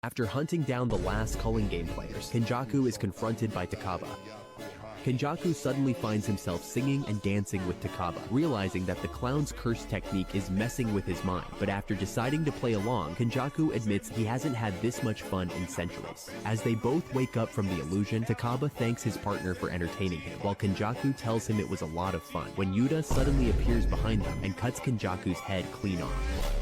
After hunting down the last culling game players, Kenjaku is confronted by Takaba. Kenjaku suddenly finds himself singing and dancing with Takaba, realizing that the clown's curse technique is messing with his mind. But after deciding to play along, Kenjaku admits he hasn't had this much fun in centuries. As they both wake up from the illusion, Takaba thanks his partner for entertaining him, while Kenjaku tells him it was a lot of fun, when Yuta suddenly appears behind them and cuts Kenjaku's head clean off.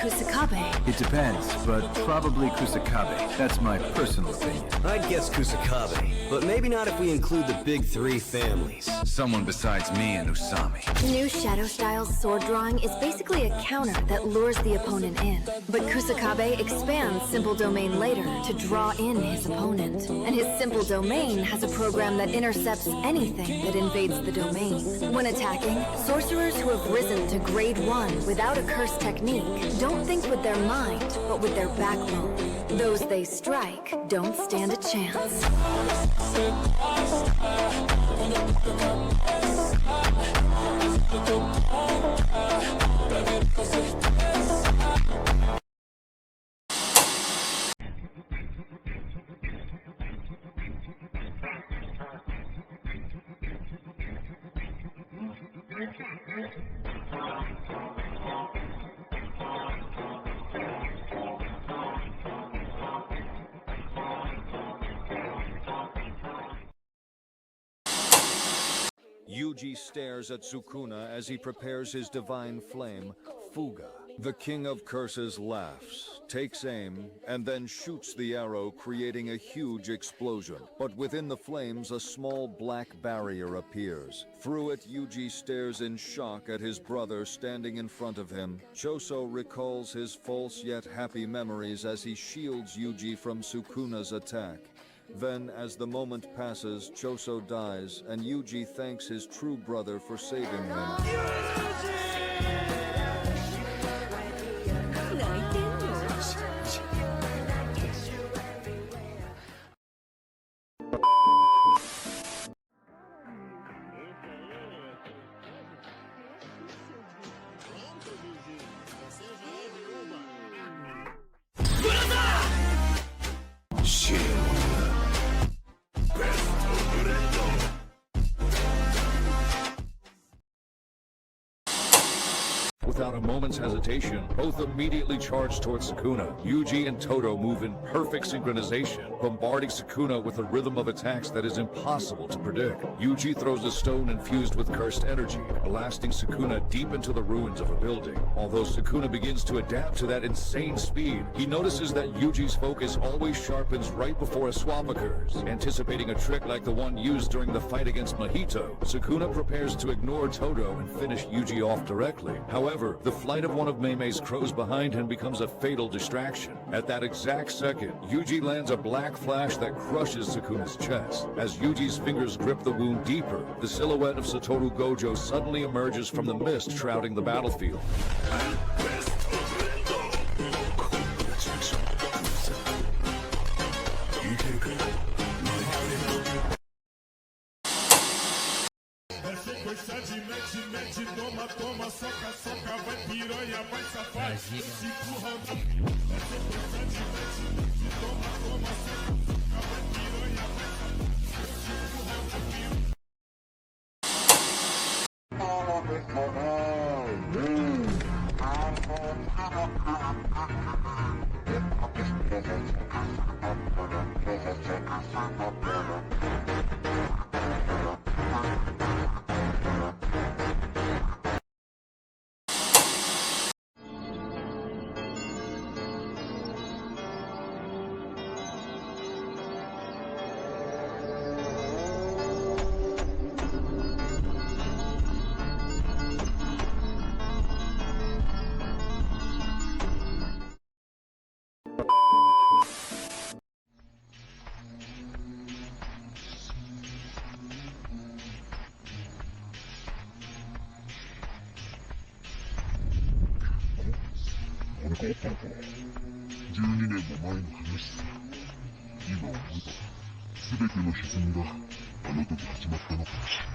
Kusakabe. It depends, but probably Kusakabe. That's my personal opinion. I'd guess Kusakabe, but maybe not if we include the big three families. Someone besides me and Usami. New Shadow-style sword drawing is basically a counter that lures the opponent in. But Kusakabe expands Simple Domain later to draw in his opponent. And his Simple Domain has a program that intercepts anything that invades the domain. When attacking, sorcerers who have risen to grade 1 without a curse technique don't think with their mind, but with their backbone. Those they strike don't stand a chance. Yuji stares at Sukuna as he prepares his divine flame, Fuga. The king of curses laughs, takes aim, and then shoots the arrow, creating a huge explosion. But within the flames, a small black barrier appears. Through it, Yuji stares in shock at his brother standing in front of him. Choso recalls his false yet happy memories as he shields Yuji from Sukuna's attack. Then, as the moment passes, Choso dies, and Yuji thanks his true brother for saving him. Without a moment's hesitation, both immediately charge towards Sukuna. Yuji and Todo move in perfect synchronization, bombarding Sukuna with a rhythm of attacks that is impossible to predict. Yuji throws a stone infused with cursed energy, blasting Sukuna deep into the ruins of a building. Although Sukuna begins to adapt to that insane speed, he notices that Yuji's focus always sharpens right before a swap occurs. Anticipating a trick like the one used during the fight against Mahito, Sukuna prepares to ignore Todo and finish Yuji off directly. However, the flight of one of Meime's crows behind him becomes a fatal distraction. At that exact second, Yuji lands a black flash that crushes Sukuna's chest. As Yuji's fingers grip the wound deeper, the silhouette of Satoru Gojo suddenly emerges from the mist shrouding the battlefield. sequência de mete, toma, soca, vai piranha, vai safado. Se empurra na sequência de mete, toma, soca, vai piranha, vai safado. Se empurra na piranha.12年も前の話さ。今思えば、全ての歪みがあの時始まったのかもしれない。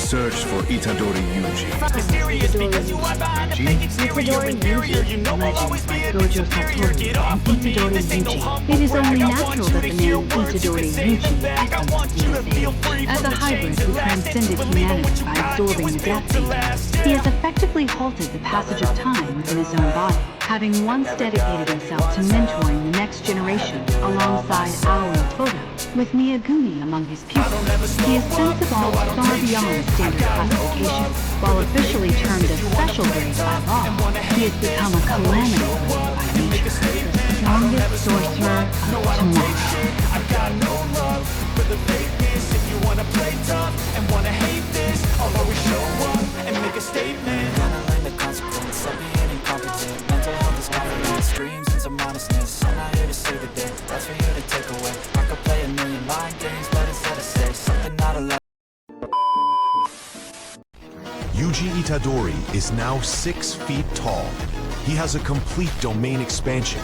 Search for Itadori Yuji. Itadori Yuji, legends like Gojo Satoru and Itadori Yuji. It is only natural that the name Itadori Yuji echoes these days. As a hybrid who transcended humanity by absorbing the death field, he has effectively halted the passage of time within his own body, having once dedicated himself to mentoring the next generation alongside Aoi Todo, with Miyaguni among his pupils. He is sensible far beyond standard classification. While officially termed a special grade by law, he has become a calamity by nature, the strongest sorcerer of tomorrow. I've got no love for the fakeness. If you wanna play tough and wanna hate this, I'll always show up and make a statement. Gonna learn the consequence of being incompetent. Mental health is confidence, dreams and some honestness. I'm not here to save the day, that's for you to take away. I could play a million mind games, but instead I say something not allowed. Yuji Itadori is now 6 feet tall. He has a complete domain expansion,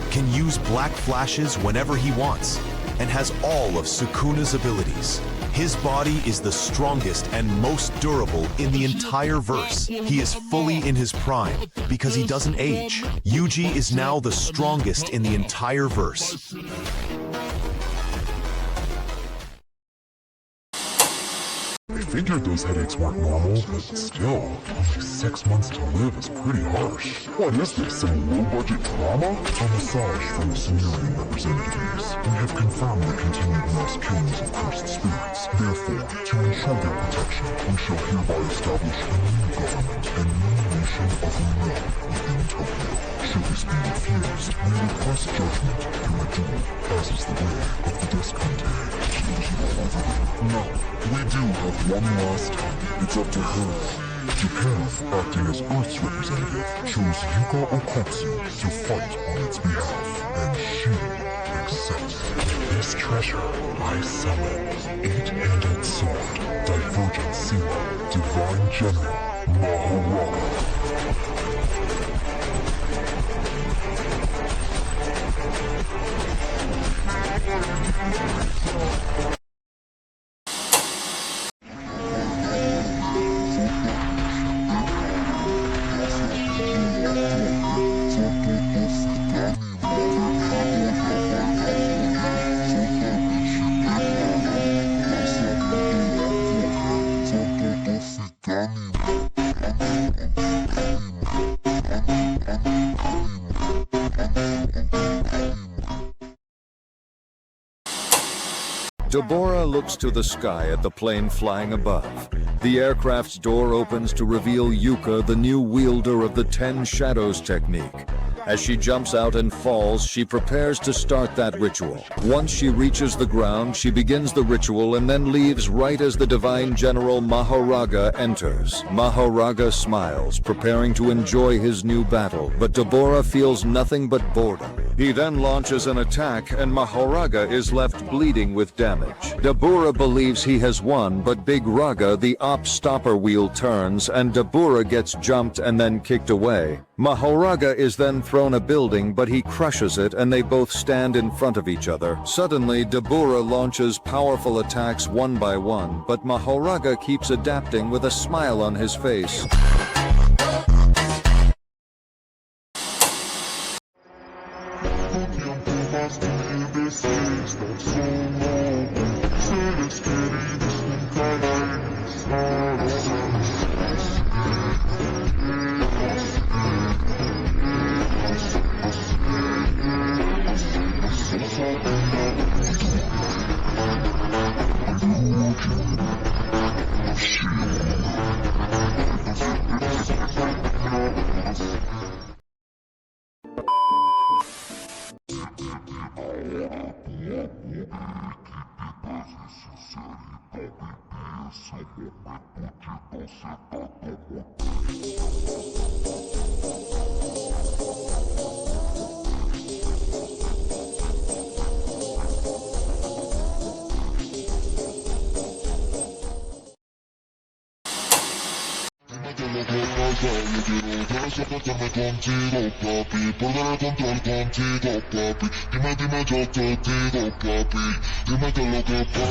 can use black flashes whenever he wants, and has all of Sukuna's abilities. His body is the strongest and most durable in the entire verse. He is fully in his prime because he doesn't age. Yuji is now the strongest in the entire verse. I figured those headaches weren't normal, but still, only 6 months to live is pretty harsh. What is this, some low-budget drama? A massage from the Sumerian representatives. We have confirmed the continued mass killings of cursed spirits. Therefore, to ensure their protection, we shall hereby establish a new government, a new nation of love within Tokyo. Should this be refused, we request judgment through a duel, as is the way of the Descante. No, we do have one last time. It's up to her. Japan, acting as Earth's representative, chose Yuka Okatsu to fight on its behalf, and she accepts. This treasure I summon. 8-handed sword, divergent seal, divine general, Mahoraga. Deborah looks to the sky at the plane flying above. The aircraft's door opens to reveal Yuka, the new wielder of the 10 Shadows technique. As she jumps out and falls, she prepares to start that ritual. Once she reaches the ground, she begins the ritual and then leaves right as the divine general Mahoraga enters. Mahoraga smiles, preparing to enjoy his new battle, but Deborah feels nothing but boredom. He then launches an attack and Mahoraga is left bleeding with damage. Deborah believes he has won, but Big Raga, the op stopper wheel, turns and Deborah gets jumped and then kicked away. Mahoraga is then thrown a building, but he crushes it and they both stand in front of each other. Suddenly, Deborah launches powerful attacks one by one, but Mahoraga keeps adapting with a smile on his face.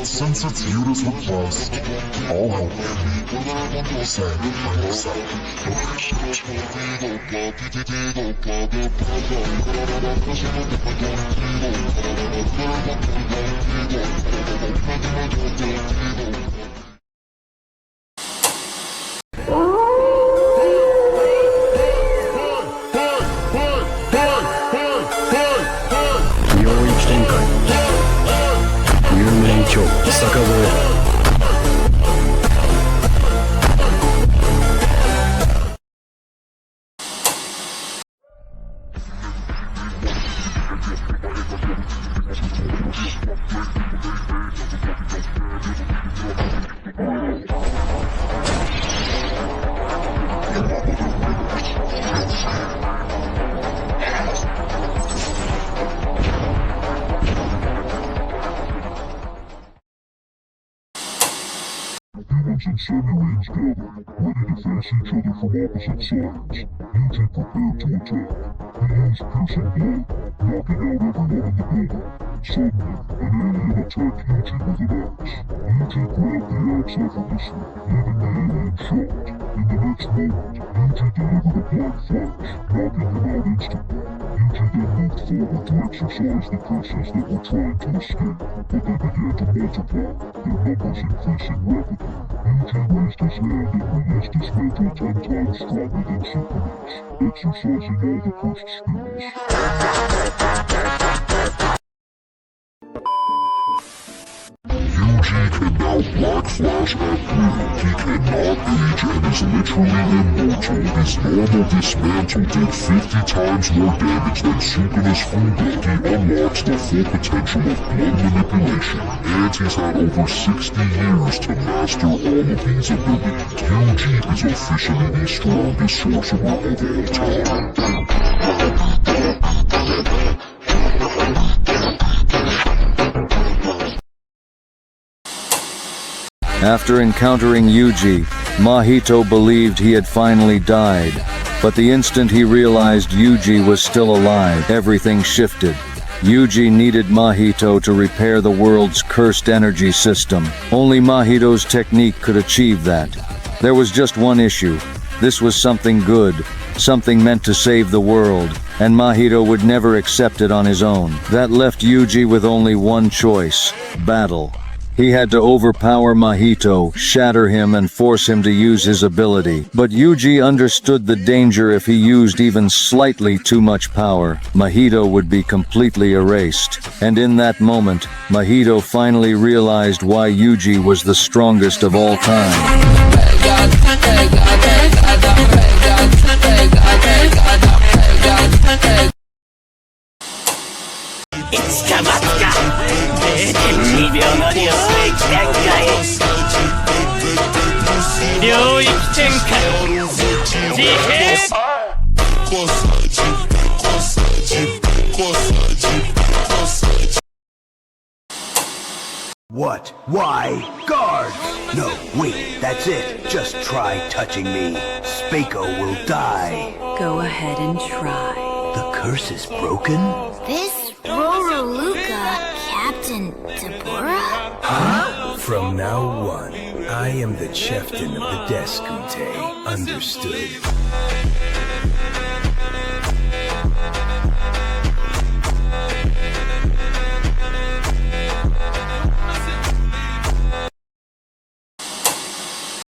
Since it's viewed as request, I'll help you. Send by yourself. Humans and semi-rains gather, ready to face each other from opposite sides. Yuji prepared to attack. He used piercing blow, knocking out everyone in the building. Suddenly, an alien attacked Yuji with an axe. Yuji grabbed the axe effortlessly, leaving the alien shocked. In the next moment, Yuji delivered a black flash, knocking him out instantly. Yuji then moved forward to exorcise the curses that were trying to escape, but they began to multiply, their numbers increasing rapidly. Yuji raised his hand and released his mantle 10 times stronger than Sukuna's, exorcising all the cursed spirits. Yuji Yuji can now Black Flash at will. He cannot age and is literally immortal. His normal dismantle did 50 times more damage than Sukuna's Fuga. He unlocks the full potential of blood manipulation, and he's had over 60 years to master all of these abilities. Yuji is officially the strongest sorcerer of all time. After encountering Yuji, Mahito believed he had finally died. But the instant he realized Yuji was still alive, everything shifted. Yuji needed Mahito to repair the world's cursed energy system. Only Mahito's technique could achieve that. There was just one issue. This was something good, something meant to save the world, and Mahito would never accept it on his own. That left Yuji with only one choice: battle. He had to overpower Mahito, shatter him, and force him to use his ability. But Yuji understood the danger if he used even slightly too much power. Mahito would be completely erased. And in that moment, Mahito finally realized why Yuji was the strongest of all time. What? Why? Guard! No, wait, that's it. Just try touching me. Spako will die. Go ahead and try. The curse is broken? This Roroluka, Captain Deborah? Huh? From now on, I am the chieftain of the Deskute. Understood?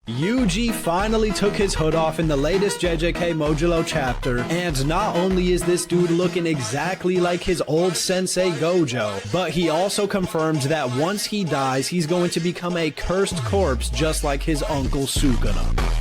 Yuji finally took his hood off in the latest JJK Mojuro chapter, and not only is this dude looking exactly like his old sensei Gojo, but he also confirmed that once he dies, he's going to become a cursed corpse just like his uncle Sukuna.